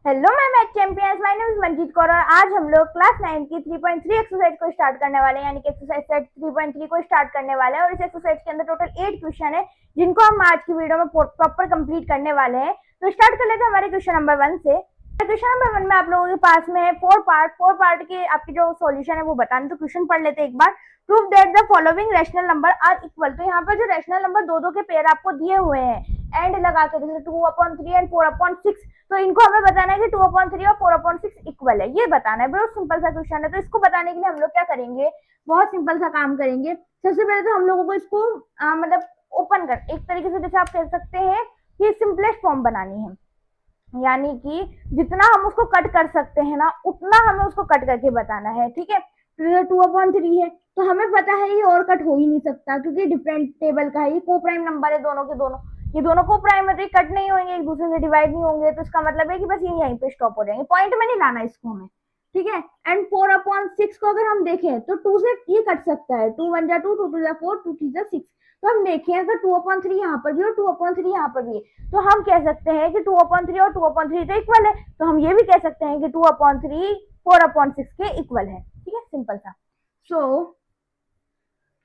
Hello my math champions, my name is Manjeet Kaur और आज हम लोग क्लास 9 की 3.3 एक्सरसाइज को स्टार्ट करने वाले हैं, यानी कि एक्सरसाइज सेट 3.3 को स्टार्ट करने वाले हैं। और इस एक्सरसाइज के अंदर टोटल 8 क्वेश्चन है जिनको हम आज की वीडियो में प्रॉपर कंप्लीट करने वाले हैं। तो स्टार्ट कर लेते हैं हमारे क्वेश्चन नंबर 1 से। क्वेश्चन नंबर 1 में आप लोगों के पास में है 4 पार्ट के आपकी जो सॉल्यूशन है वो बताने। तो क्वेश्चन पढ़ लेते हैं एक बार। Prove that the following rational number are equal. तो यहाँ पर जो रैशनल नंबर दो दो के पेयर आपको दिए हुए हैं एंड लगा के, जैसे 2/3 एंड 4/6, तो इनको हमें बताना है कि 2/3 और 4/6 इक्वल है, ये बताना है। बहुत सिंपल सा क्वेश्चन है। तो इसको बताने के लिए हम लोग क्या करेंगे, बहुत सिंपल सा काम करेंगे। सबसे पहले तो हम लोगों को इसको मतलब ओपन कर, एक तरीके से जैसे आप कह सकते हैं कि सिंपलेस्ट फॉर्म बनानी है, यानी कि जितना हम उसको कट कर सकते हैं ना उतना हमें उसको कट करके बताना है। ठीक है, तो 2/3 है तो हमें पता है ये और कट हो ही नहीं सकता क्योंकि डिफरेंट टेबल का है, ये को प्राइम नंबर है दोनों के दोनों, ये दोनों को प्राइम है तो ये कट नहीं होंगे, एक दूसरे से डिवाइड नहीं होंगे। तो इसका मतलब है कि बस ये यहीं पे स्टॉप हो जाएंगे, पॉइंट में नहीं लाना इसको हमें। ठीक है, एंड 4/6 को अगर हम देखें तो 2 से ये कट सकता है, 2 1 जा 2, 2 2 जा 4, 2 3 जा 6। तो हम देखें अगर 2/3 यहाँ पर भी और 2/3 यहाँ पर भी है तो हम कह सकते हैं कि 2/3 और 2/3 तो इक्वल है। तो हम ये भी कह सकते हैं कि 2/3 4/6 के इक्वल है। ठीक है, सिंपल सा। सो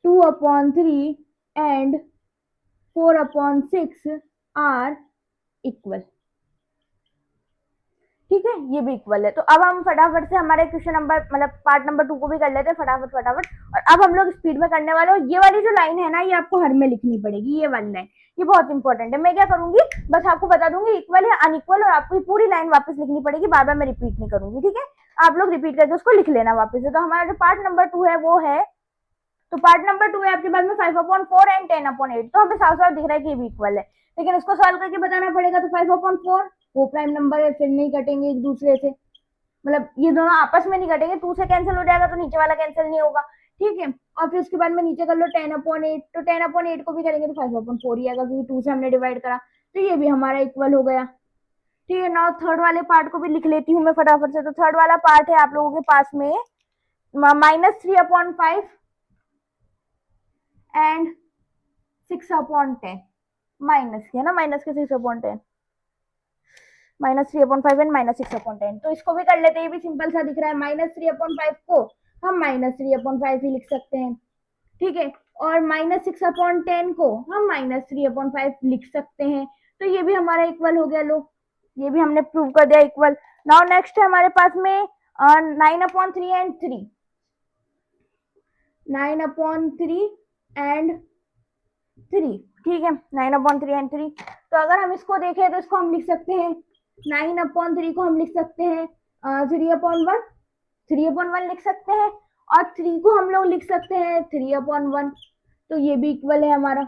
2/3 एंड 4/6 आर इक्वल। ठीक है, ये भी इक्वल है। तो अब हम फटाफट से हमारे क्वेश्चन नंबर मतलब पार्ट नंबर 2 को भी कर लेते हैं फटाफट फटाफट। और अब हम लोग स्पीड में करने वाले हैं। ये वाली जो लाइन है ना, ये आपको हर में लिखनी पड़ेगी, ये वाली लाइन, ये बहुत इंपॉर्टेंट है। मैं क्या करूंगी, बस आपको बता दूंगी इक्वल है अनइक्वल, और आपको पूरी लाइन वापस लिखनी पड़ेगी, बार बार मैं रिपीट नहीं करूंगी। ठीक है, आप लोग रिपीट करके उसको लिख लेना वापस से। तो हमारा जो पार्ट नंबर 2 है वो है, तो पार्ट नंबर 2 है आपके पास में 5/4 एंड 10/8। तो हमें साफ साफ दिख रहा है कि ये भी इक्वल है, लेकिन इसको सॉल्व करके बताना पड़ेगा। तो 5/4 वो प्राइम नंबर है, फिर नहीं कटेंगे एक दूसरे से, मतलब ये दोनों आपस में नहीं कटेंगे, 2 से कैंसिल हो जाएगा तो नीचे वाला कैंसिल नहीं होगा। ठीक है, और फिर उसके बाद में नीचे कर लो 10/8। तो 10/8 को भी करेंगे तो 5/4 ही आएगा क्योंकि 2 से हमने डिवाइड करा। तो ये भी हमारा इक्वल हो गया। ठीक है, नाउ थर्ड वाले पार्ट को भी लिख लेती हूँ मैं फटाफट से। तो थर्ड वाला पार्ट है आप लोगों के पास में -3/5 एंड 6/10। माइनस है ना, माइनस के 6/10, -3/5 एंड -6/10। तो इसको भी कर लेते हैं, ये भी सिंपल सा दिख रहा है। -3/5 को हम -3/5 ही लिख सकते हैं। ठीक है, और -6/10 को हम -3/5 लिख सकते हैं। तो ये भी हमारा इक्वल हो गया। लो, ये भी हमने प्रूव कर दिया इक्वल। नाउ नेक्स्ट है हमारे पास में 9/3 एंड 3, 9/3 एंड 3। ठीक है, 9/3 एंड 3। तो अगर हम इसको देखें तो इसको हम लिख सकते हैं, 9/3 को हम लिख सकते हैं 3/1, 3/1 लिख सकते हैं, और 3 को हम लोग लिख सकते हैं 3/1। तो ये भी इक्वल है हमारा।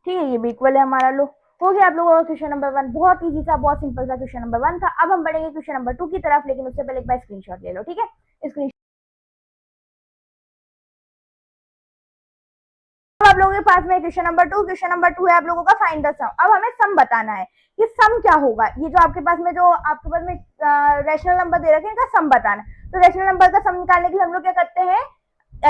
ठीक है, ये भी इक्वल है हमारा। लो, हो गया आप लोगों का क्वेश्चन नंबर 1। बहुत इजी सा, बहुत सिंपल सा क्वेश्चन नंबर 1 था। अब हम बढ़ेंगे क्वेश्चन नंबर 2 की तरफ, लेकिन उससे पहले एक बार स्क्रीनशॉट ले लो। ठीक है, स्क्रीन आप लोगों के पास में क्वेश्चन नंबर 2, क्वेश्चन नंबर 2 है आप लोगों का फाइंड द सम। अब हमें सम बताना है कि सम क्या होगा। ये जो आपके पास में रैशनल नंबर दे रखे हैं इनका सम बताना है। तो रैशनल नंबर का सम निकालने के लिए हम लोग क्या करते हैं,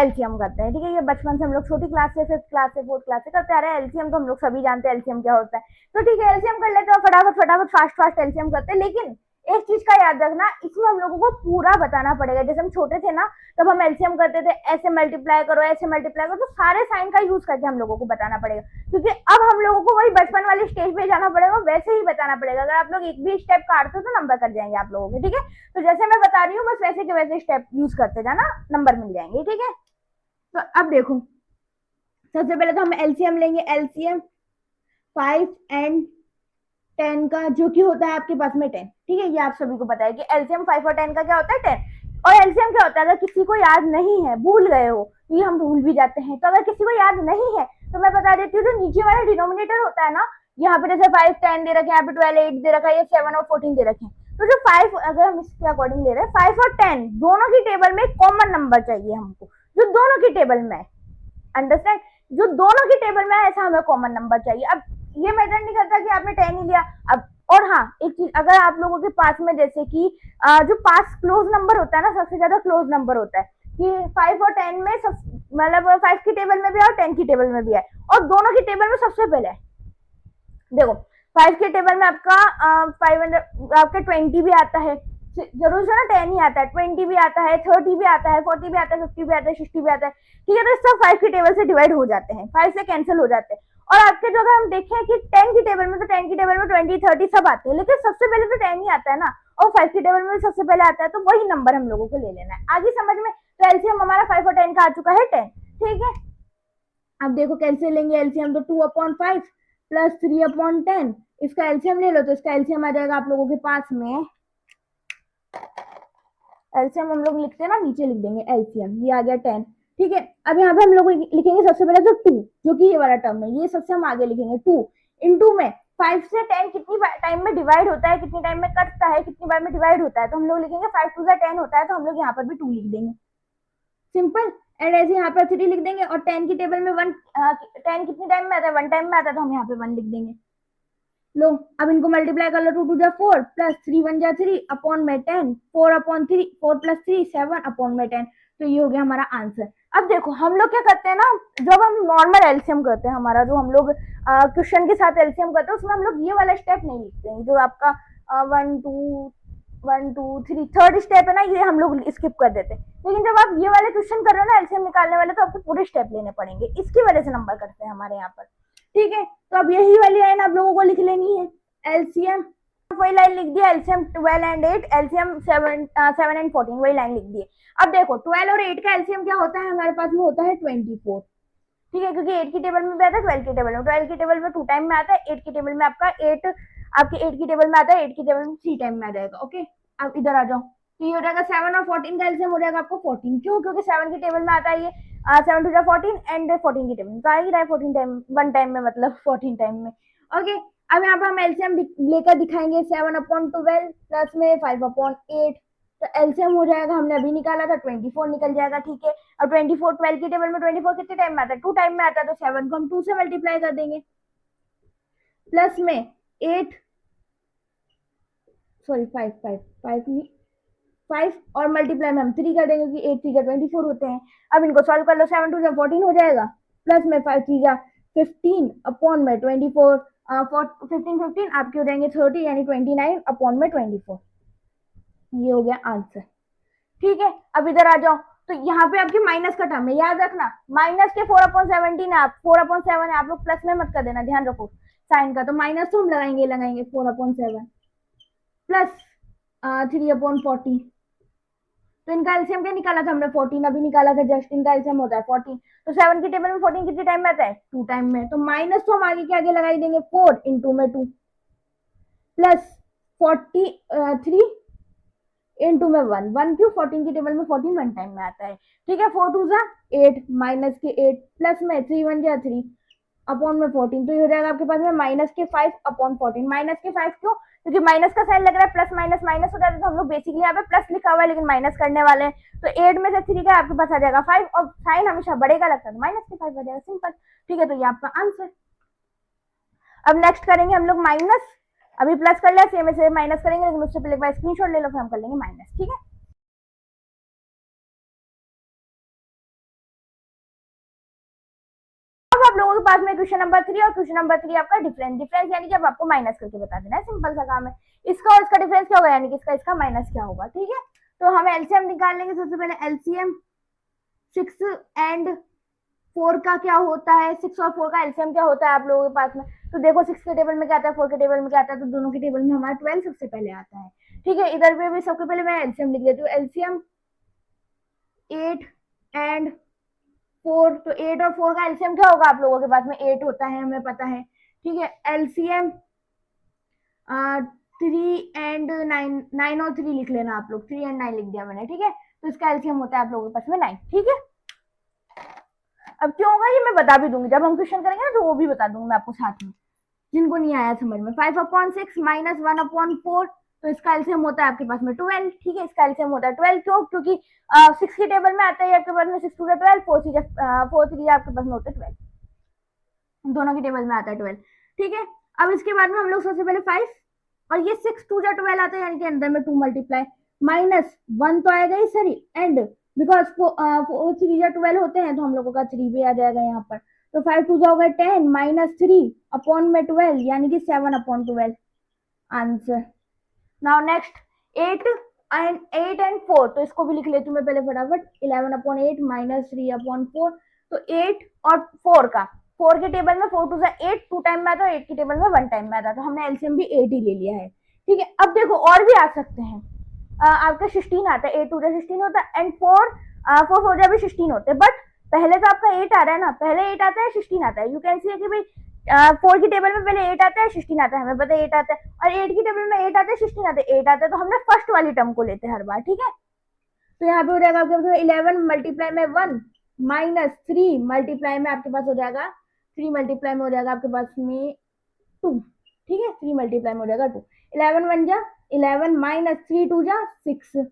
एलसीएम करते हैं। ठीक है, ये बचपन से हम लोग छोटी क्लास से, फिफ्थ क्लास से, फोर्थ क्लास से करते आ रहे हैं। एलसीएम तो हम लोग सभी जानते हैं एलसीएम क्या होता है। तो ठीक है, एलसीएम कर लेते हैं फटाफट फटाफट, फास्ट फास्ट एलसीएम करते हैं। लेकिन एक चीज का याद रखना, इसमें हम लोगों को पूरा बताना पड़ेगा। जैसे हम छोटे थे ना, तब हम एलसीएम करते थे, ऐसे मल्टीप्लाई करो, ऐसे मल्टीप्लाई करो, तो सारे साइन का यूज करके हम लोगों को बताना पड़ेगा, क्योंकि अब हम लोगों को वही बचपन वाली स्टेज पे जाना पड़ेगा, वैसे ही बताना पड़ेगा। अगर आप लोग एक भी स्टेप काटते हो तो नंबर कट जाएंगे आप लोगों के। ठीक है, तो जैसे मैं बता रही हूँ बस वैसे के वैसे स्टेप यूज करते जाना, नंबर मिल जाएंगे। ठीक है, तो अब देखो, सबसे पहले तो हम एलसीएम लेंगे। एलसीएम 5 एंड 10 का जो कि होता है आपके पास में 10। ठीक है, ये आप सभी को पता है कि एलसीएम 5 और 10 का क्या होता है, 10। और एलसीएम क्या होता है, अगर किसी को याद नहीं है, भूल गए हो, ये हम भूल भी जाते हैं, तो अगर किसी को याद नहीं है तो मैं बता देती हूँ, जो नीचे वाला डिनोमिनेटर होता है ना, यहाँ पे जैसे 5 10 दे रखे हैं, यहाँ पे 12 8 दे रखा है, ये 7 और 14 दे रखे हैं। तो जो 5, अगर हम इसके अकॉर्डिंग ले रहे हैं, 5 और 10 दोनों की टेबल में कॉमन नंबर चाहिए हमको, जो दोनों की टेबल में, अंडरस्टैंड, जो दोनों की टेबल में है ऐसा हमें कॉमन नंबर चाहिए। अब ये मैटर नहीं करता कि आपने 10 ही लिया। अब और हाँ, एक चीज, अगर आप लोगों के पास में जैसे कि जो पास क्लोज नंबर होता है ना, सबसे ज्यादा क्लोज नंबर होता है कि 5 और 10 में सब, मतलब 5 की टेबल में भी है और 10 की टेबल में भी है, और दोनों की टेबल में सबसे पहले है। देखो, 5 के टेबल में आपका 500 आपके 20 भी आता है, जरूर से ना 10 ही आता है, 20 भी आता है, 30 भी आता है, 40 भी आता है, 50 भी आता है, 60 भी आता है, ठीक है। तो सब 5 के टेबल से डिवाइड हो जाते हैं, 5 से कैंसिल हो जाते हैं। और आपके जो अगर हम देखें कि 10 की टेबल में, तो 10 की टेबल में 20 30 सब आते हैं, लेकिन सबसे पहले तो 10 ही आता है ना, और 5 की टेबल में भी सबसे पहले आता है, तो वही नंबर हम लोगों को ले लेना है। आगे समझ में? तो एलसीएम हमारा 5 और 10 का आ चुका है 10, ठीक है। अब देखो कैसे लेंगे एलसीएम, तो 2/5 प्लस 3/10, इसका एलसीएम ले लो, तो इसका एलसीएम आ जाएगा आप लोगों के पास में, एलसीएम हम लोग लिखते हैं ना, नीचे लिख देंगे एलसीएम, ये आ गया 10, ठीक है। अब यहाँ पे हम लोग लिखेंगे सबसे पहले तो 2, जो कि ये वाला टर्म है, ये सबसे हम आगे लिखेंगे 2 इंटू में 5 से 10 कितनी टाइम में डिवाइड होता है, कितनी टाइम में कटता है, कितनी बार में डिवाइड होता है, तो हम लोग लिखेंगे 5 2 10 होता है, तो हम लोग यहाँ पर भी 2 लिख देंगे, सिंपल। एंड ऐसे यहाँ पर 3 लिख देंगे, और 10 की टेबल में 1, 10 कितनी टाइम में आता है, 1 टाइम में आता है, तो हम यहाँ पे 1 लिख देंगे। लो अब इनको मल्टीप्लाई कर लो, 2 2 जा 4 प्लस 3 1 जा 3 अपॉन में 10, 4/3, 4 प्लस 3 7 अपॉन में 10, तो ये हो गया हमारा आंसर। अब देखो हम लोग क्या करते हैं ना, जब हम नॉर्मल एलसीएम करते हैं, हमारा जो हम लोग क्वेश्चन के साथ एलसीएम करते हैं, उसमें हम लोग ये वाला स्टेप नहीं लिखते हैं, जो आपका 1 2 3 थर्ड स्टेप है ना, ये हम लोग स्किप कर देते हैं। लेकिन जब आप ये वाले क्वेश्चन कर रहे हो ना एलसीएम निकालने वाले, तो आपको पूरे स्टेप लेने पड़ेंगे, इसकी वजह से नंबर करते हैं हमारे यहाँ पर, ठीक है। तो अब यही वाली लाइन आप लोगों को लिख लेनी है, एलसीएम वही लाइन लिख दी, एलसीएम 12 एंड 8, एलसीएम 7 एंड 14, वही लाइन लिख दी। अब देखो 12 और 8 का एलसीएम क्या होता है, हमारे पास में होता है 24, ठीक है, क्योंकि 8 की टेबल में भी आता है, 12 की टेबल में, 12 की टेबल में 2 टाइम में आता है, 8 की टेबल में आपका 8, आपके 8 की टेबल में आता है, 8 की टेबल में 3 टाइम में आ जाएगा, ओके। अब इधर आ जाओ, तो ये हो जाएगा 7 और 14 का एलसीएम हो जाएगा आपको 14, क्यों, क्योंकि 7 की टेबल में आता है ये 7 2 14 एंड 14 की टेबल में, तो आ ही रहा है 14 टाइम, 1 टाइम में, मतलब 14 टाइम में, ओके। अब यहाँ पर हम एलसीएम लेकर दिखाएंगे, 7/12 प्लस में 5/8, तो एलसीएम हो जाएगा, हमने अभी निकाला था 24 निकल जाएगा, ठीक है। और 24 12 की टेबल में 24 कितने टाइम में आता है, 2 टाइम में आता है, तो 7 को हम 2 से मल्टीप्लाई कर देंगे, प्लस में 8, सॉरी 5 और मल्टीप्लाई में हम 3 कर देंगे, क्योंकि 8 3 का 24 होते हैं। अब इनको सॉल्व कर लो, 7 2 14 हो जाएगा, प्लस में 5 3 जा 15 अपॉन में 24, 15 15 आपके हो जाएंगे 30, यानी 29 अपॉन में 24, ये हो गया आंसर, ठीक है। अब इधर आ जाओ, तो यहाँ पे आपकी माइनस का टर्म है, याद रखना, माइनस के 4/17 है, आप 4/7 है, आप लोग प्लस में मत कर देना, ध्यान रखो साइन का, तो माइनस तो हम लगाएंगे 4/7 प्लस 3/40, तो इनका एलसीएम क्या निकाला था हमने, 14 अभी निकाला था जस्ट, इनका एलसीएम होता है 14, तो 7 की टेबल में 14 कितने टाइम में आता है, 2 टाइम में, तो माइनस तो हम आगे के आगे लगाई देंगे, 4 इंटू में 2 प्लस 43 इंटू में 1 क्यों, 14 की टेबल में 14 1 टाइम में आता है, ठीक है। 4 2 जा 8 माइनस के 8 प्लस में 3 1 जा 3 अपॉन में 14, तो ये हो जाएगा आपके पास में माइनस के 5 अपॉन 14, माइनस के 5 क्यों, क्योंकि माइनस का साइन लग रहा है, प्लस माइनस माइनस हो जाता है, तो हम लोग बेसिकली यहाँ पे प्लस लिखा हुआ है, लेकिन माइनस करने वाले हैं, तो 8 में से 3 का आपके पास आ जाएगा 5, और साइन हमेशा बढ़ेगा लगता है, तो माइनस के 5 आ जाएगा, सिंपल, ठीक है। तो ये आपका आंसर। अब नेक्स्ट करेंगे हम लोग माइनस, अभी प्लस कर लिया, सेम से माइनस करेंगे, लेकिन उससे पहले एक बार स्क्रीनशॉट ले लो, फिर हम कर लेंगे माइनस, ठीक है। अब आप लोगों के पास में क्वेश्चन नंबर 3, और क्वेश्चन नंबर 3 आपका डिफरेंस यानी कि अब आपको माइनस करके बता देना है, सिंपल सा काम है। इसका और इसका डिफरेंस क्या होगा, यानी कि इसका माइनस क्या होगा, ठीक है। तो हम एलसीएम निकाल लेंगे, सबसे पहले एलसीएम 6 एंड 4 का क्या होता है, 6 और 4 का एलसीएम क्या होता है आप लोगों के पास में, तो देखो 6 के टेबल में क्या आता है, 4 के टेबल में क्या आता है, तो दोनों के टेबल में हमारा 12 सबसे पहले आता है, ठीक है। इधर पे भी सबसे पहले मैं एलसीएम लिख देती हूँ, एलसीएम 8 एंड 4, तो 8 और 4 का एलसीएम क्या होगा, आप लोगों के पास में 8 होता है, हमें पता है, ठीक है। एलसीएम 3 एंड 9, 9 और 3 लिख लेना आप लोग, 3 एंड 9 लिख दिया मैंने, ठीक है। तो इसका एलसीएम होता है आप लोगों के पास में 9, ठीक है। अब क्यों होगा ये मैं बता भी दूंगी, जब हम क्वेश्चन करेंगे ना, तो वो भी बता दूंगी मैं आपको साथ में, जिनको नहीं आया समझ में। 5/6 माइनस 1/4, तो इसका एलसीएम होता है आपके पास में 12, ठीक है। इसका एलसीएम होता है 12, क्यों, क्योंकि 6 की टेबल में आता है आपके पास में 6 2 12, 4 3 आपके पास में होते 12, दोनों की टेबल में आता है 12, ठीक है। अब इसके बाद में हम लोग सबसे पहले 5, और ये 6 2 12 आता है, यानी कि अंदर में 2 मल्टीप्लाई, माइनस 1 तो आएगा ही सर, एंड बिकॉज 4 3 12 होते हैं, तो हम लोगों का 3 भी आ जाएगा यहाँ पर, तो 5 टू हो गए 10 माइनस 3 अपॉन में 12 यानी कि 7/12 आंसर। नाउ नेक्स्ट 8 एंड 4, तो इसको भी लिख लेती हूँ मैं पहले फटाफट। 11/8 माइनस 3/4, तो 8 और 4 का, 4 के टेबल में 4 टू 8 2 टाइम में आता है, 8 के टेबल में 1 टाइम में आता है, तो हमने एलसीएम भी 8 ही ले लिया है। ठीक है, अब देखो और भी आ सकते हैं। आपका 16 आता है, 8 टू 16 होता है, एंड 4 4 भी 16 होते हैं, बट पहले तो आपका 8 आ रहा है ना, पहले 8 आता है 16 आता है। यू कैन सी कि भाई 4 की टेबल में पहले 8 आता है 16 आता है, हमें पता है 8 आता है, और 8 की टेबल में 8 आता है 16 आता है, 8 आता है, तो हमने फर्स्ट वाली टर्म को लेते हैं हर बार। ठीक है, तो यहाँ पे हो जाएगा आपके पास 11 मल्टीप्लाई में 1 माइनस 3 मल्टीप्लाई में आपके पास हो जाएगा 3 मल्टीप्लाई में हो जाएगा आपके पास में 2। ठीक है, 3 मल्टीप्लाई में हो जाएगा 2। 11 1 जा 11 माइनस 3 2 जा 6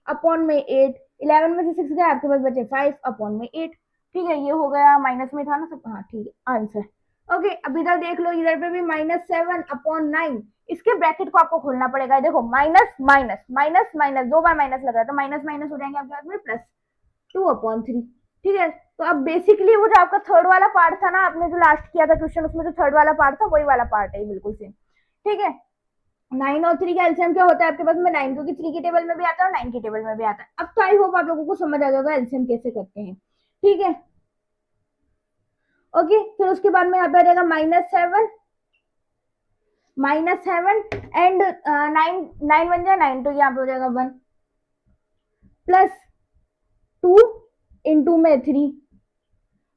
अपॉन में 8। 11 में से 6 गया आपके पास बचे 5 अपॉन में 8। ठीक है, ये हो गया, माइनस में था ना सब, हाँ ठीक है आंसर। ओके, अब इधर देख लो, इधर पे भी -7/9, इसके ब्रैकेट को आपको खोलना पड़ेगा। देखो माइनस माइनस माइनस माइनस, 2 बार माइनस लगा है, तो माइनस माइनस हो जाएंगे आपके पास में +2/3। ठीक है, तो अब बेसिकली वो जो आपका थर्ड वाला पार्ट था ना, आपने जो लास्ट किया था क्वेश्चन, उसमें जो थर्ड वाला पार्ट था वही वाला पार्ट है, बिल्कुल सेम। ठीक है, 9 और 3 का एलसीएम क्या होता है आपके पास में 9, क्योंकि 3 की टेबल में भी आता है और 9 की टेबल में भी आता है। अब तो आई होप आप लोगों को समझ आ जाएगा एलसीएम कैसे करते हैं। ठीक है, ओके, फिर उसके बाद में यहाँ पे आ जाएगा -7 एंड 9 9 बन जाए 9, तो यहाँ पे हो जाएगा 1 प्लस 2 इंटू में 3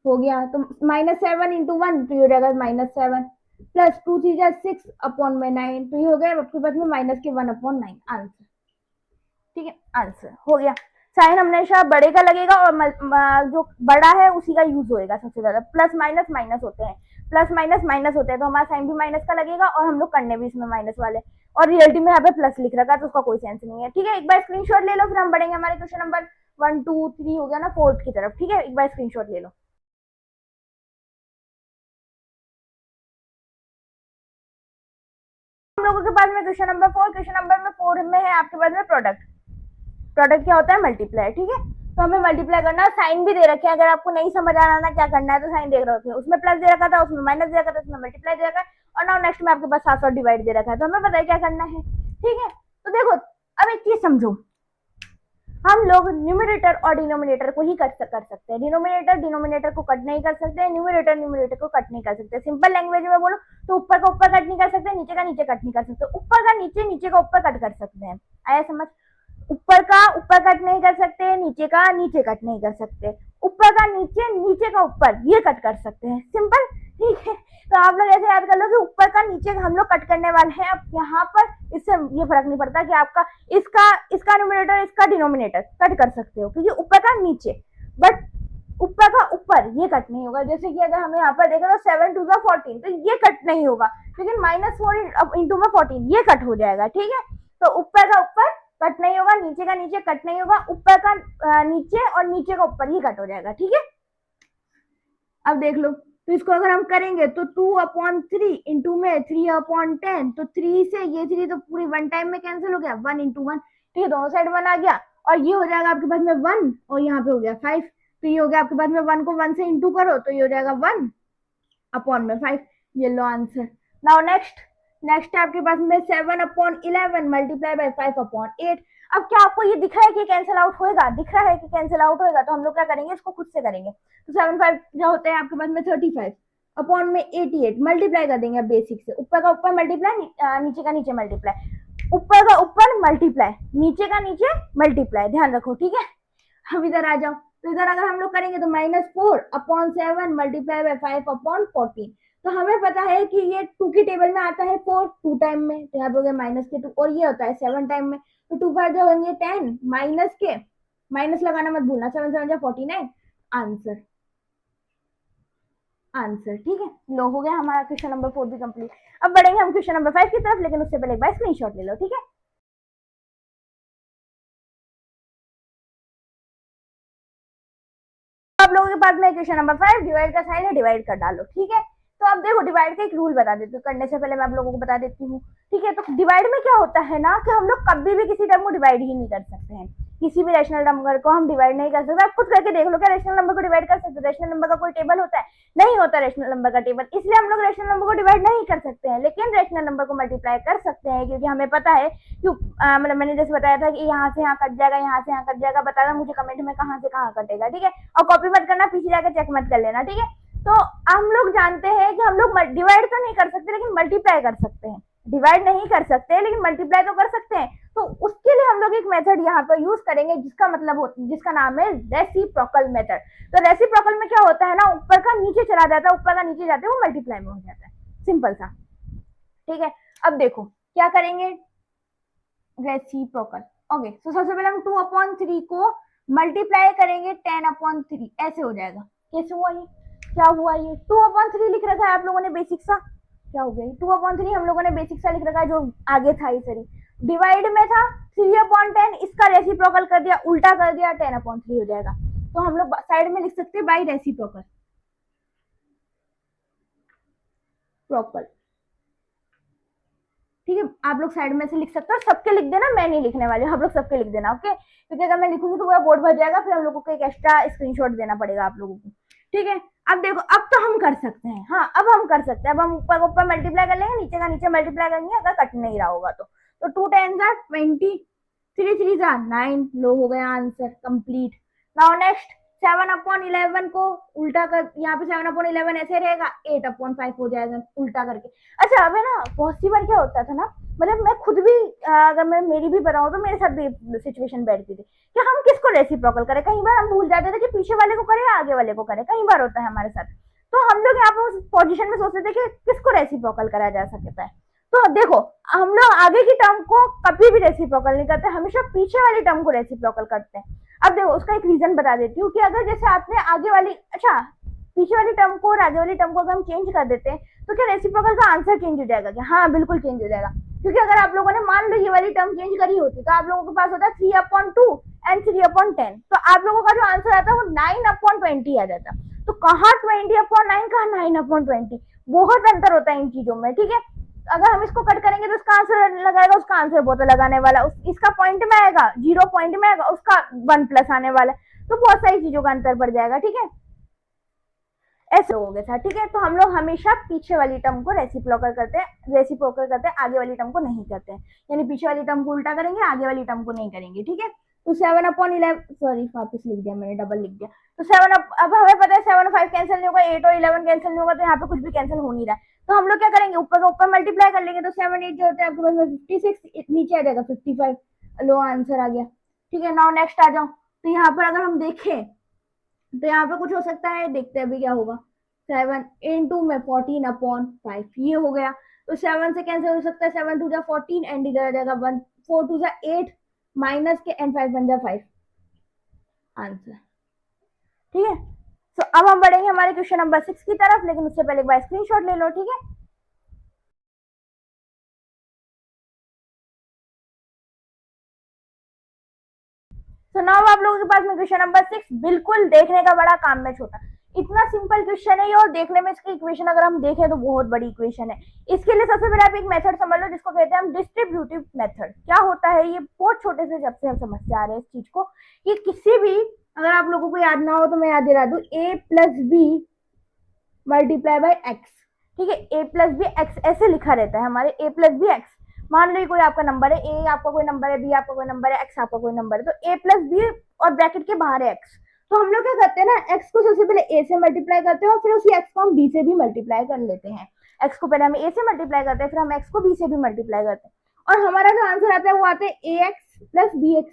हो गया, तो -7 इंटू 1, तो ये हो जाएगा -7 प्लस 2 3 जा 6 अपॉन में 9, तो ये हो गया आपके पास में माइनस के 1/9 आंसर। ठीक है, आंसर हो गया। साइन हमेशा बड़े का लगेगा और जो बड़ा है उसी का यूज होएगा सबसे ज्यादा। प्लस माइनस माइनस होते हैं, प्लस माइनस माइनस होते हैं, तो हमारा साइन भी माइनस का लगेगा और हम लोग करने भी इसमें माइनस वाले, और रियलिटी में यहाँ पे प्लस लिख रखा है, तो उसका कोई सेंस नहीं है। ठीक है, एक बार स्क्रीनशॉट ले लो, फिर हम बढ़ेंगे हमारे क्वेश्चन नंबर 1 2 3 हो गया ना, 4th की तरफ। ठीक है, एक बार स्क्रीनशॉट ले लो। हम लोगों के पास में क्वेश्चन नंबर 4, क्वेश्चन नंबर 4 में है आपके पास में प्रोडक्ट। प्रोडक्ट क्या होता है? मल्टीप्लाई। ठीक है, तो हमें मल्टीप्लाई करना, साइन भी दे रखे हैं, अगर आपको नहीं समझ आ रहा ना क्या करना है तो साइन दे रखे हैं, उसमें प्लस दे रखा था, उसमें माइनस दे रखा था, उसमें मल्टीप्लाई दे रखा है, और नाउ नेक्स्ट में आपके पास 7 डिवाइड दे रखा है, तो हमें पता है क्या करना है। ठीक है, तो देखो अब एक चीज समझो, हम लोग न्यूमरेटर और डिनोमिनेटर को ही कट कर सकते हैं, डिनोमिनेटर डिनोमिनेटर को कट नहीं कर सकते, न्यूमरेटर न्यूमरेटर को कट नहीं कर सकते। सिंपल लैंग्वेज में बोलो तो ऊपर का ऊपर कट नहीं कर सकते, नीचे का नीचे कट नहीं कर सकते, ऊपर का नीचे, नीचे का ऊपर कट कर सकते हैं। आया समझ? ऊपर का ऊपर कट नहीं कर सकते, नीचे का नीचे कट नहीं कर सकते, ऊपर का नीचे, नीचे का ऊपर, ये कट कर सकते हैं, सिंपल। ठीक है, तो आप लोग ऐसे याद कर लो कि ऊपर का नीचे हम लोग कट करने वाले हैं। अब यहाँ पर इससे ये फर्क नहीं पड़ता कि आपका इसका इसका न्यूमरेटर इसका डिनोमिनेटर कट कर सकते हो, क्योंकि ऊपर का नीचे, बट ऊपर का ऊपर ये कट नहीं होगा। जैसे कि अगर हमें यहाँ पर देखा तो 7 2 14, तो ये कट नहीं होगा, लेकिन -4 इंटू में 14 ये कट हो जाएगा। ठीक है, तो ऊपर का ऊपर कट नहीं होगा, नीचे का नीचे कट नहीं होगा, ऊपर का नीचे और नीचे का ऊपर ही कट हो जाएगा। ठीक है, अब देख लो, तो इसको अगर हम करेंगे तो 2/3 इंटू में 3/10, तो 3 से ये 3 तो पूरी 1 टाइम में कैंसिल हो गया, 1 इंटू 1। ठीक है, दोनों साइड 1 आ गया, और ये हो जाएगा आपके पास में 1, और यहाँ पे हो गया 5, तो ये हो गया आपके पास में 1 को 1 से इंटू करो तो ये हो जाएगा 1/5। ये लो आंसर। नाउ नेक्स्ट नेक्स्ट है आपके पास में 7/11 मल्टीप्लाई बाय 5/8। अब क्या आपको ये दिख रहा है कि कैंसिल आउट होएगा? दिख रहा है कि कैंसिल आउट होएगा, तो हम लोग क्या करेंगे, इसको खुद से करेंगे। तो 7 5 जो होते हैं आपके पास में 35 अपॉन में 88 मल्टीप्लाई कर देंगे बेसिक से, ऊपर का ऊपर मल्टीप्लाई, नीचे का नीचे मल्टीप्लाई, ऊपर का ऊपर मल्टीप्लाई, नीचे का नीचे मल्टीप्लाई, ध्यान रखो। ठीक है, अब इधर आ जाओ, तो इधर अगर हम लोग करेंगे तो -4/7 मल्टीप्लाई बाय 5/14, तो हमें पता है कि ये 2 की टेबल में आता है 4 2 टाइम में, तो यहाँ पे हो गया -2, और ये होता है 7 टाइम में, तो 2 5 जो होंगे 10, माइनस के माइनस लगाना मत भूलना, 7 7 49 आंसर। आंसर ठीक है, लो हो गया हमारा क्वेश्चन नंबर 4 भी कंप्लीट। अब बढ़ेंगे हम क्वेश्चन नंबर 5 की तरफ, लेकिन उससे पहले एक बार स्क्रीनशॉट ले लो। ठीक है, आप लोगों के पास में क्वेश्चन नंबर 5, डिवाइड का साइन है, डिवाइड कर डालो। ठीक है, तो अब देखो डिवाइड का एक रूल बता देती हूँ, करने से पहले मैं आप लोगों को बता देती हूँ। ठीक है, तो डिवाइड में क्या होता है ना कि हम लोग कभी भी किसी टर्म को डिवाइड ही नहीं कर सकते हैं। किसी भी रेशनल नंबर को हम डिवाइड नहीं कर सकते। आप खुद करके देख लो, क्या रेशनल नंबर को डिवाइड कर सकते हो? रेशनल नंबर का कोई टेबल होता है? नहीं होता रेशनल नंबर का टेबल, इसलिए हम लोग रेशनल नंबर को डिवाइड नहीं कर सकते हैं, लेकिन रेशनल नंबर को मल्टीप्लाई कर सकते हैं, क्योंकि हमें पता है कि मतलब मैंने जैसे बताया था कि यहाँ से यहाँ कट जाएगा, यहाँ से यहाँ कट जाएगा, बताना मुझे कमेंट में कहाँ से कहाँ कटेगा, ठीक है। और कॉपी मत करना, पीछे जाकर चेक मत कर लेना, ठीक है। तो हम लोग जानते हैं कि हम लोग डिवाइड तो नहीं कर सकते, लेकिन मल्टीप्लाई कर सकते हैं। डिवाइड नहीं कर सकते लेकिन मल्टीप्लाई तो कर सकते हैं। तो उसके लिए हम लोग एक मेथड यहाँ पर यूज करेंगे, जिसका मतलब जिसका नाम है रेसिप्रोकल मेथड। तो रेसिप्रोकल में क्या होता है ना, ऊपर का नीचे चला जाता है, ऊपर का नीचे जाते हैं, वो मल्टीप्लाई में हो जाता है, सिंपल सा, ठीक है। अब देखो क्या करेंगे, रेसिप्रोकल, ओके। तो सबसे पहले हम 2/3 को मल्टीप्लाई करेंगे 10/3, ऐसे हो जाएगा। कैसे हुआ ये, क्या हुआ ये, 2/3 लिख रखा है आप लोगों ने बेसिक सा, क्या हो गया, 2/3 हम लोगों ने बेसिक सा लिख रखा है, जो आगे था, सॉरी डिवाइड में था 3/10, इसका रेसिप्रोकल कर दिया, उल्टा कर दिया, 10/3 हो जाएगा। तो हम लोग साइड में लिख सकते हैं बाई रेसिप्रोकल, प्रोकल, ठीक है। आप लोग साइड में से लिख सकते हो, सबके लिख देना, मैं नहीं लिखने वाली, आप लोग सबके लिख देना, ओके। क्योंकि अगर मैं लिखूंगी तो पूरा बोर्ड भर जाएगा, फिर हम लोगों को एक एक्स्ट्रा स्क्रीनशॉट देना पड़ेगा आप लोगों को, ठीक है। अब देखो, अब तो हम कर सकते हैं, हाँ अब हम कर सकते हैं। अब हम ऊपर ऊपर मल्टीप्लाई कर लेंगे, नीचे का नीचे मल्टीप्लाई करेंगे, अगर कट नहीं रहा होगा तो 2 10 20, 3 3 9, लो हो गया आंसर कंप्लीट। नाउ नेक्स्ट 7/11 को उल्टा कर, यहाँ पे 7/11 ऐसे रहेगा, 8/5 हो जाएगा उल्टा करके। अच्छा अब है ना, बहुत सी बार क्या होता था ना, मतलब मैं खुद भी अगर मैं मेरी भी बताऊं तो मेरे साथ भी सिचुएशन बैठती थी कि हम किसको रेसिप्रोकल करें। कई बार हम भूल जाते थे कि पीछे वाले को करें या आगे वाले को करें, कई बार होता है हमारे साथ। तो हम लोग यहाँ पर उस पोजिशन में सोचते थे कि किसको रेसिप्रोकल करा जा सकता है। तो देखो, हम लोग आगे की टर्म को कभी भी रेसिप्रोकल नहीं करते, हमेशा पीछे वाली टर्म को रेसिप्रोकल करते हैं। अब देखो उसका एक रीजन बता देती हूँ कि अगर जैसे आपने आगे वाली, अच्छा पीछे वाली टर्म को और आगे वाली टर्म को अगर हम चेंज कर देते हैं तो क्या रेसिप्रोकल का आंसर चेंज हो जाएगा क्या? हाँ बिल्कुल चेंज हो जाएगा, क्योंकि अगर आप लोगों ने मान लो ये वाली टर्म चेंज करी होती तो आप लोगों के पास होता है 3/2 एंड 3/10, तो आप लोगों का जो आंसर आता है वो 9/20 आ जाता। तो कहाँ 20/9, कहाँ 9/20, बहुत अंतर होता है इन चीजों में, ठीक है। अगर हम इसको कट करेंगे तो उसका आंसर लगाएगा, उसका आंसर बहुत लगाने वाला, इसका पॉइंट में आएगा, 0 पॉइंट में आएगा, उसका 1 प्लस आने वाला, तो बहुत सारी चीजों का अंतर पड़ जाएगा, ठीक है। ऐसे हो गया था, ठीक है। तो हम लोग हमेशा पीछे वाली टर्म को रेसिप्रोकल करते हैं, आगे वाली टर्म को नहीं करते हैं, यानी पीछे वाली टर्म को उल्टा करेंगे, आगे वाली टर्म को नहीं करेंगे, ठीक है। तो 7/11, सॉरी वापस लिख दिया मैंने, डबल लिख दिया। तो 7, अब हमें पता है 7 और 5 कैंसिल नहीं होगा, 8 और 11 कैंसिल नहीं होगा, तो यहाँ पे कुछ भी कैंसिल हो नहीं रहा है। तो हम लोग क्या करेंगे, ऊपर का ऊपर मल्टीप्लाई कर लेंगे, तो 7 8 जो होता है आपके पास 56, नीचे आ जाएगा 55, लो आंसर आ गया, ठीक है। नाउ नेक्स्ट आ जाओ, तो यहाँ पर अगर हम देखें तो यहाँ पे कुछ हो सकता है, देखते हैं अभी क्या होगा। 7 into में 14/5, ये हो गया। तो 7 से कैंसिल हो सकता है, 7 2 जा 14 एंड इधर आ जाएगा 1, 4 2 जा 8 माइनस के एंड 5 1 जा 5, आंसर, ठीक है। तो अब हम बढ़ेंगे हमारे क्वेश्चन नंबर 6 की तरफ, लेकिन उससे पहले एक बार स्क्रीनशॉट ले लो, ठीक है। तो नाउ आप लोगों के पास में क्वेश्चन नंबर 6, बिल्कुल देखने का बड़ा काम में छोटा, इतना सिंपल क्वेश्चन है ये, और देखने में इसकी इक्वेशन अगर हम देखें तो बहुत बड़ी इक्वेशन है। इसके लिए सबसे पहले आप एक मेथड समझ लो, जिसको कहते हैं हम डिस्ट्रीब्यूटिव मेथड। क्या होता है ये, बहुत छोटे से जब से हम समझते आ रहे हैं इस चीज को, कि किसी भी, अगर आप लोगों को याद ना हो तो मैं याद दिला दूं, a plus b multiply by x, ठीक है। a प्लस बी एक्स ऐसे लिखा रहता है हमारे, a प्लस बी एक्स। मान लो कोई आपका नंबर है, a आपका कोई नंबर है, b आपका कोई नंबर है, x आपका कोई नंबर है, तो a प्लस बी और ब्रैकेट के बाहर है x। तो हम लोग क्या करते हैं ना, x को सबसे पहले a से मल्टीप्लाई करते हैं और फिर उसी x को हम b से भी मल्टीप्लाई कर लेते हैं। x को पहले हम a से मल्टीप्लाई करते हैं, फिर हम x को b से भी मल्टीप्लाई करते हैं, और हमारा जो आंसर आता है वो आता है ax प्लस bx।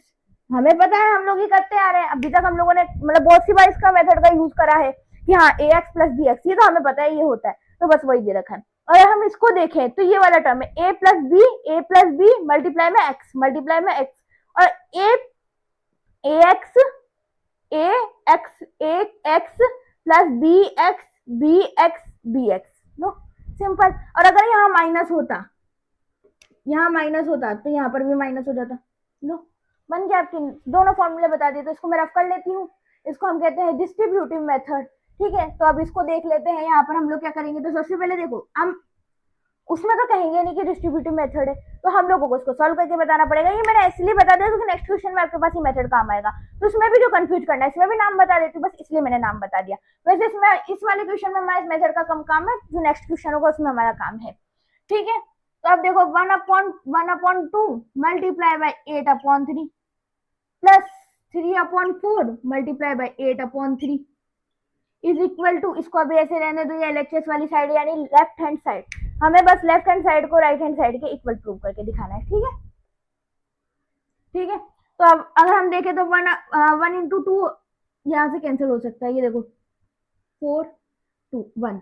हमें पता है, हम लोग ही करते आ रहे हैं अभी तक, हम लोगों ने मतलब बहुत सी बार इसका मेथड का यूज करा है कि हाँ ax प्लस bx, ये तो हमें पता है ये होता है, तो बस वही दे रखा है। और हम इसको देखें तो ये वाला टर्म है a प्लस बी मल्टीप्लाई में x, मल्टीप्लाई में x, और ax plus b x, no simple. और अगर यहाँ माइनस होता, तो यहाँ पर भी माइनस हो जाता, लो बन गया आपकी, दोनों फॉर्मूले बता दिए। तो इसको मैं रफ कर लेती हूँ, इसको हम कहते हैं डिस्ट्रीब्यूटिव मेथड, ठीक है। तो अब इसको देख लेते हैं, यहाँ पर हम लोग क्या करेंगे, तो सबसे पहले देखो हम उसमें तो कहेंगे नहीं कि डिस्ट्रीब्यूटिव मेथड है, तो हम लोगों को इसको सॉल्व करके बताना पड़ेगा। ये मैंने इसलिए बता दिया क्योंकि नेक्स्ट क्वेश्चन में आपके पास ये मेथड काम आएगा, तो इसमें भी जो कंफ्यूज करना है इसमें भी नाम बता देती हूँ, बस इसलिए मैंने नाम बता दिया। वैसे इसमें इस वाले क्वेश्चन में हमारा इस मेथड का कम काम है, जो नेक्स्ट क्वेश्चन होगा उसमें हमारा काम है। ठीक है, तो अब देखो 1/1/2 multiply by 8/3 plus 3/4 multiply by 8/3 is equal to, इसको अभी ऐसे रहने दो, ये एलएचएस वाली साइड यानी लेफ्ट हैंड साइड, हमें बस लेफ्ट हैंड साइड को राइट हैंड साइड के इक्वल प्रूव करके दिखाना है। ठीक है, ठीक है, तो अब अगर हम देखें तो 1 × 2 यहाँ से कैंसिल हो सकता है, ये देखो 4 2 1,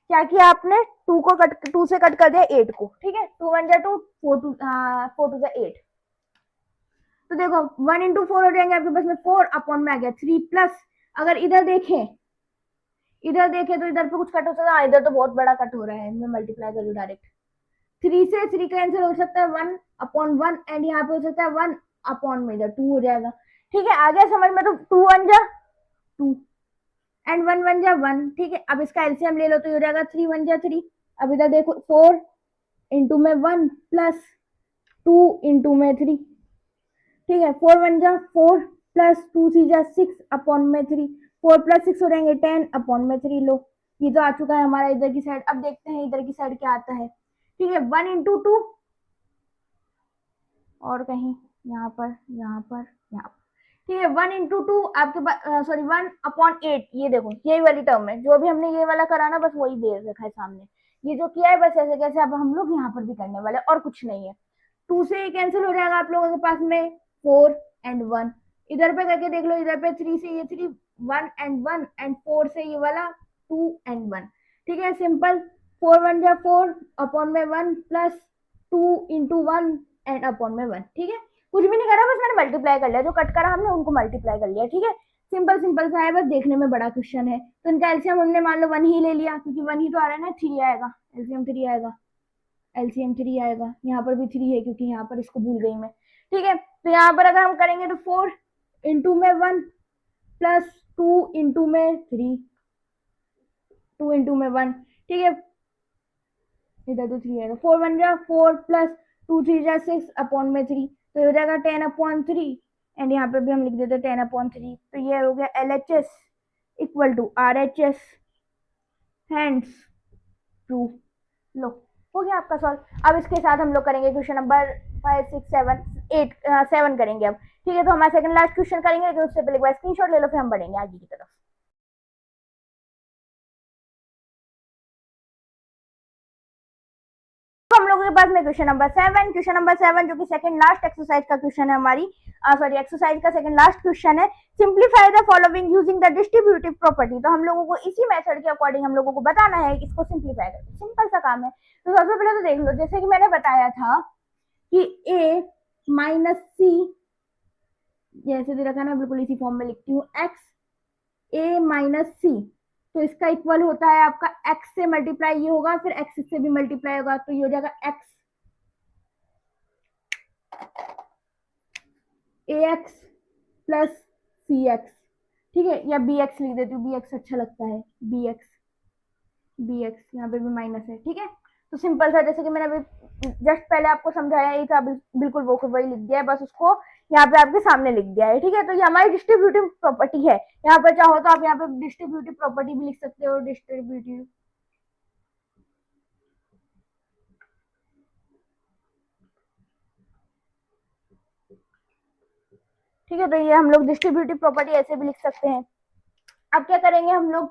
क्या किया आपने 2 को कट 2 से कट कर दिया 8 को। ठीक है, 2 1 2 4 2 8, तो देखो 1 × 4 हो जाएंगे आपके पास में 4 अपॉन में आ गया 3 प्लस, अगर इधर देखें तो इधर पे कुछ कट हो सकता है, इधर तो बहुत बड़ा कट हो रहा है, मैं मल्टीप्लाई करूँ डायरेक्ट, 3 से 3 कैंसिल हो सकता है 1/1 एंड यहाँ पे हो सकता है 1 अपॉन में इधर 2 हो जाएगा। ठीक है, आ गया समझ में, तो 2 1 जा 2 एंड 1 1 जा 1। ठीक है, अब इसका एलसीएम ले लो तो ये हो जाएगा 3 1 जा 3, अब इधर देखो 4 इंटू में 1 प्लस 2 इंटू में 3। ठीक है, 4 1 जा 4 प्लस 2 3 जा 6 अपॉन में 3, 4 प्लस 6 हो जाएंगे 10 अपॉन में 3। लो ये तो आ चुका है हमारा इधर की साइड, अब देखते हैं इधर की साइड क्या आता है। ठीक है, 1 × 2 और कहीं यहाँ पर यहाँ पर यहाँ पर। ठीक है, 1 × 2 आपके पास सॉरी 1/8, ये देखो यही वाली टर्म है, जो भी हमने ये वाला करा ना बस वही दे रखा है सामने, ये जो किया है बस ऐसे कैसे अब हम लोग यहाँ पर भी करने वाले, और कुछ नहीं है। 2 से कैंसिल हो जाएगा आप लोगों के पास में 4 एंड 1, इधर पे करके देख लो, इधर पे 3 से ये 3 1 एंड 1 एंड 4 से ये वाला 2 एंड 1। ठीक है, सिंपल 4 1 जा 4 अपॉन में 1 प्लस 2 इंटू 1 एंड अपॉन में 1। ठीक है, कुछ भी नहीं करा, बस मैंने मल्टीप्लाई कर लिया, जो कट करा हमने उनको मल्टीप्लाई कर लिया। ठीक है, सिंपल सिंपल सा है, बस देखने में बड़ा क्वेश्चन है, तो इनका एलसीएम हमने मान लो 1 ही ले लिया, क्योंकि 1 ही तो आ रहा है ना, 3 आएगा, एलसीएम 3 आएगा, एलसीएम 3 आएगा, यहाँ पर भी 3 है क्योंकि यहाँ पर इसको भूल गई मैं। ठीक है, तो यहाँ पर अगर हम करेंगे तो 4 इंटू में 1 प्लस 2 इंटू में 3, 2 इंटू में 1। ठीक है, इधर तो 3 आएगा, 4 1 जा 4 प्लस 2 3 जा 6 अपॉन में 3, तो हो जाएगा 10/3 एंड यहाँ पे भी हम लिख देते 10/3। तो ये हो गया LHS equal to RHS, hence proof. लो हो गया आपका सॉल्व। अब इसके साथ हम लोग करेंगे क्वेश्चन नंबर 5 6 7 8 7 करेंगे अब। ठीक है, तो हमारा सेकंड लास्ट क्वेश्चन करेंगे, लेकिन उससे पहले एक बार स्क्रीनशॉट ले लो, फिर हम बढ़ेंगे आगे की तरफ। हम लोगों के पास में क्वेश्चन नंबर 7 जो कि सेकंड लास्ट एक्सरसाइज का क्वेश्चन है हमारी, सॉरी एक्सरसाइज का सेकंड लास्ट क्वेश्चन है। Simplify the following using the distributive property. तो हम लोगों को इसी मेथड के अकॉर्डिंग हम लोगों को बताना है कि इसको सिंप्लीफाई करके, सिंपल सा काम है। तो सबसे पहले तो देख लो, जैसे कि मैंने बताया था कि a माइनस सी, जैसे दे रखा ना बिल्कुल इसी फॉर्म में लिखती हूँ, x a माइनस सी, तो इसका इक्वल होता है आपका x से मल्टीप्लाई ये होगा, फिर x से भी मल्टीप्लाई होगा, तो ये हो जाएगा x ax प्लस cx। ठीक है, या bx लिख देती हूँ, bx अच्छा लगता है, bx यहाँ पे भी माइनस है। ठीक है, तो सिंपल सा, जैसे कि मैंने अभी जस्ट पहले आपको समझाया ही था, बिल्कुल वो वही लिख दिया है, बस उसको यहाँ पे आपके सामने लिख दिया है। ठीक है, तो ये हमारी डिस्ट्रीब्यूटिव प्रॉपर्टी है। यहाँ पर चाहो तो आप यहाँ पे डिस्ट्रीब्यूटिव प्रॉपर्टी भी लिख सकते हो, डिस्ट्रीब्यूटिव। ठीक है, तो ये हम लोग डिस्ट्रीब्यूटिव प्रॉपर्टी ऐसे भी लिख सकते हैं। अब क्या करेंगे हम लोग,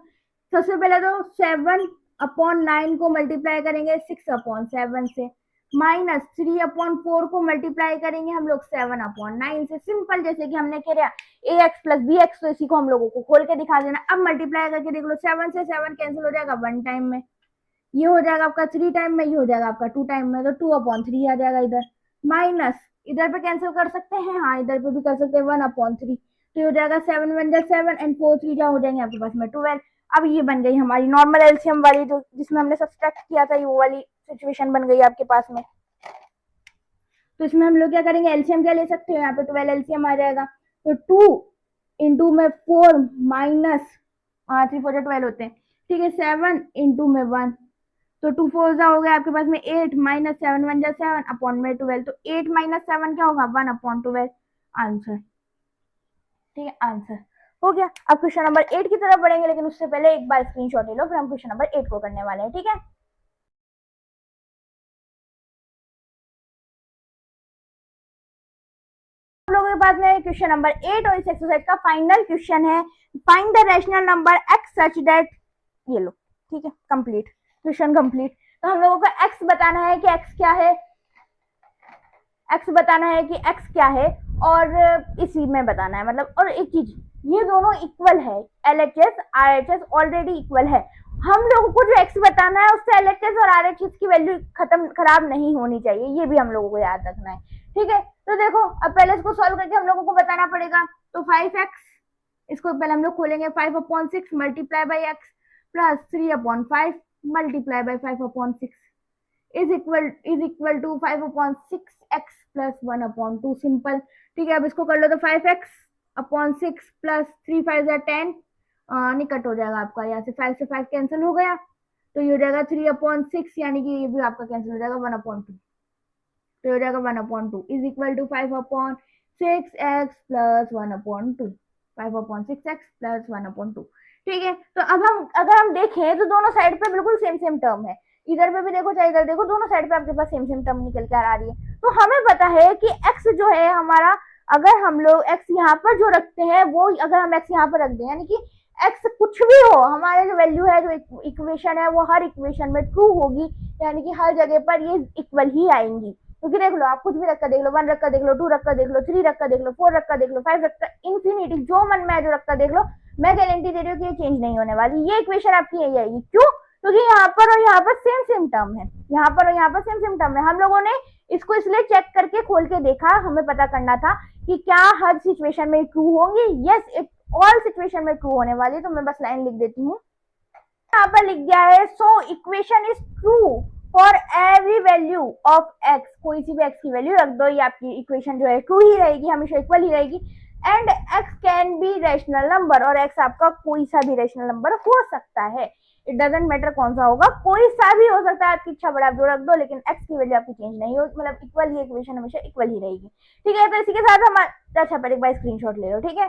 सबसे पहले तो 7/9 को मल्टीप्लाई करेंगे 6/7 से, माइनस 3/4 को मल्टीप्लाई करेंगे हम लोग 7/9 से। सिंपल, जैसे कि हमने क्या ax प्लस bx, तो इसी को हम लोगों को खोल के दिखा देना। अब मल्टीप्लाई करके देख लो, 7 से 7 कैंसिल हो जाएगा 1 टाइम में, ये हो जाएगा आपका 3 टाइम में, ये हो जाएगा आपका 2 टाइम में, तो 2/3 आ जाएगा इधर, माइनस इधर पे कैंसिल कर सकते हैं, हाँ इधर पे भी कर सकते हैं 1/3, तो ये हो जाएगा 7 1 जा 7 एंड 4 3 जा हो जाएंगे आपके पास में 12। अब ये बन गई हमारी नॉर्मल एलसीएम वाली, जो जिसमें हमने सब्सट्रैक्ट किया था, ये वो वाली सिचुएशन बन गई आपके पास में। तो इसमें हम लोग क्या करेंगे, एलसीएम क्या ले सकते हो, यहाँ पे 12 एलसीएम आ जाएगा, तो 2 इंटू में 4 माइनस 3 4 12 होते हैं। ठीक है, 7 इंटू में 1, तो 2 4 हो गया आपके पास में 8 माइनस 7 1 जा 7 अपॉन में 12, तो 8 माइनस 7 क्या होगा 1 अपॉन 12 आंसर। ठीक है, आंसर हो गया। अब क्वेश्चन नंबर 8 की तरफ बढ़ेंगे, लेकिन उससे पहले एक बार स्क्रीनशॉट ले लो, फिर हम क्वेश्चन नंबर 8 को करने वाले हैं। ठीक है, आप लोगों के पास में क्वेश्चन नंबर 8 और इस एक्सरसाइज का फाइनल क्वेश्चन है, find the rational number x such that, ये लो। ठीक है, कंप्लीट, क्वेश्चन कंप्लीट। तो हम लोगों को एक्स बताना है कि एक्स क्या है, एक्स बताना है कि एक्स क्या है, और इसी में बताना है मतलब। और एक चीज, ये दोनों इक्वल है, एलएचएस आरएचएस ऑलरेडी इक्वल है। हम लोगों को जो एक्स बताना है उससे एलएचएस और आरएचएस की वैल्यू खराब नहीं होनी चाहिए, ये भी हम लोगों को याद रखना है। ठीक है, तो देखो अब पहले इसको सॉल्व करके हम लोगों को बताना पड़ेगा। तो 5x, इसको पहले हम लोग खोलेंगे, 5/6 multiply by x plus 3/5 multiply by 5/6 is equal to 5/6x plus 1/2 simple. ठीक है, अब इसको कर लो तो 5x/6 प्लस 3 5 10 निकट हो जाएगा आपका, यहाँ से 5 से 5 कैंसिल हो गया, तो ये हो जाएगा 3/6, यानी कि ये भी आपका कैंसिल हो जाएगा 1/2, तो हो जाएगा 1/2 is equal to 5/6x plus 1/2, 5/6x plus 1/2। ठीक है, तो अब हम अगर हम देखें तो दोनों साइड पे बिल्कुल सेम सेम टर्म है, इधर पे भी देखो चाहे इधर देखो, दोनों साइड पे आपके पास सेम सेम टर्म निकल के आ रही है। तो हमें पता है कि x जो है हमारा, अगर हम लोग x यहाँ पर जो रखते हैं वो, अगर हम x यहाँ पर रख दें, यानी कि x कुछ भी हो, हमारे जो वैल्यू है, जो इक्वेशन है, वो हर इक्वेशन में ट्रू होगी, यानी कि हर जगह पर ये इक्वल ही आएंगी। क्योंकि देख लो, आप कुछ भी रखकर देख लो, 1 रखकर देख लो, 2 रखकर देख लो, 3 रखकर देख लो, 4 रखकर देख लो, 5 रखकर, इन्फिनिटी जो मन में है जो रखकर देख लो, मैं गारंटी दे रही हूँ कि ये चेंज नहीं होने वाली, ये इक्वेशन आपकी यही आएगी। क्यों? क्योंकि यहाँ पर और यहाँ पर सेम सेम टर्म है, यहाँ पर और यहाँ पर सेम सेम टर्म है। हम लोगों ने इसको इसलिए चेक करके खोल के देखा, हमें पता करना था कि क्या हर सिचुएशन में ट्रू होंगी। यस, इट ऑल सिचुएशन में ट्रू होने वाली। तो मैं बस लाइन लिख देती हूँ, यहाँ पर लिख दिया है, so equation is true for every value of x, कोई सी भी एक्स की वैल्यू रख दो, ये आपकी इक्वेशन जो है ट्रू ही रहेगी, हमेशा इक्वल ही रहेगी। And x can be rational number, और एक्स आपका कोई सा भी रैशनल नंबर हो सकता है, इट डजेंट मैटर कौन सा होगा, कोई सा भी हो सकता है, आपकी इच्छा बड़ा आप जो रख दो, लेकिन एक्स की वैल्यू आपकी चेंज नहीं होगी, मतलब इक्वल, ये इक्वेशन हमेशा इक्वल ही रहेगी। ठीक है, तो इसी के साथ हम, अच्छा पर एक बार स्क्रीनशॉट ले लो। ठीक है,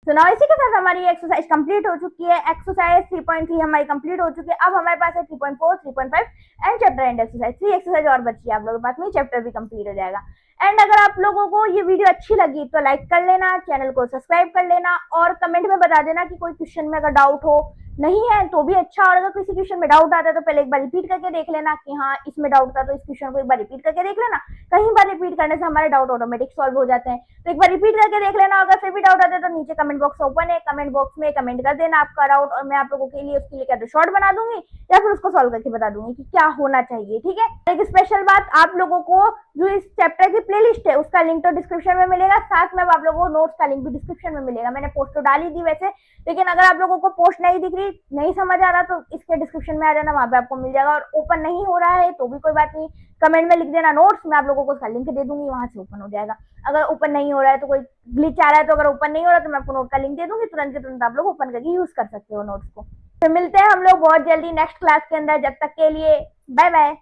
तो नाउ इसी के साथ हमारी एक्सरसाइज कंप्लीट हो चुकी है। एक्सरसाइज 3.3 हमारी कंप्लीट हो चुकी है। अब हमारे पास है 3.4, 3.5 and chapter and exercise. 3 exercise और बची है आप लोगों के पास में, चैप्टर भी कंप्लीट हो जाएगा। एंड अगर आप लोगों को ये वीडियो अच्छी लगी तो लाइक कर लेना, चैनल को सब्सक्राइब कर लेना, और कमेंट में बता देना कि कोई क्वेश्चन में अगर डाउट हो, नहीं है तो भी अच्छा, और अगर किसी क्वेश्चन में डाउट आता है तो पहले एक बार रिपीट करके देख लेना कि हाँ इसमें डाउट था, तो इस क्वेश्चन को एक बार रिपीट करके देख लेना। कई बार रिपीट करने से हमारे डाउट ऑटोमेटिक सॉल्व हो जाते हैं, तो एक बार रिपीट करके देख लेना। अगर फिर भी डाउट आता है तो नीचे कमेंट बॉक्स ओपन है, कमेंट बॉक्स में कमेंट कर देना आपका डाउट, और मैं आप लोगों के लिए उसके लिए क्या तो शॉर्ट बना दूंगी, या फिर उसको सॉल्व करके बता दूंगी कि क्या होना चाहिए। ठीक है, एक स्पेशल बात, आप लोगों को जो इस चैप्टर की प्लेलिस्ट है उसका लिंक तो डिस्क्रिप्शन में मिलेगा, साथ में आप लोगों को नोट्स का लिंक भी डिस्क्रिप्शन में मिलेगा। मैंने पोस्ट तो डाली थी वैसे, लेकिन अगर आप लोगों को पोस्ट नहीं दिख रही, नहीं समझ आ रहा, तो इसके डिस्क्रिप्शन में आ जाना, वहां पे आपको मिल जाएगा। और ओपन नहीं हो रहा है तो भी कोई बात नहीं, कमेंट में लिख देना नोट्स, मैं आप लोगों को उसका लिंक दे दूंगी, वहां से ओपन हो जाएगा। अगर ओपन नहीं हो रहा है तो कोई ग्लिच आ रहा है, तो अगर ओपन नहीं हो रहा तो मैं आपको नोट का लिंक दे दूंगी, तुरंत के तुरंत आप लोग ओपन करके यूज कर सकते हो नोट्स को। तो मिलते हैं हम लोग बहुत जल्दी नेक्स्ट क्लास के अंदर, जब तक के लिए बाय बाय।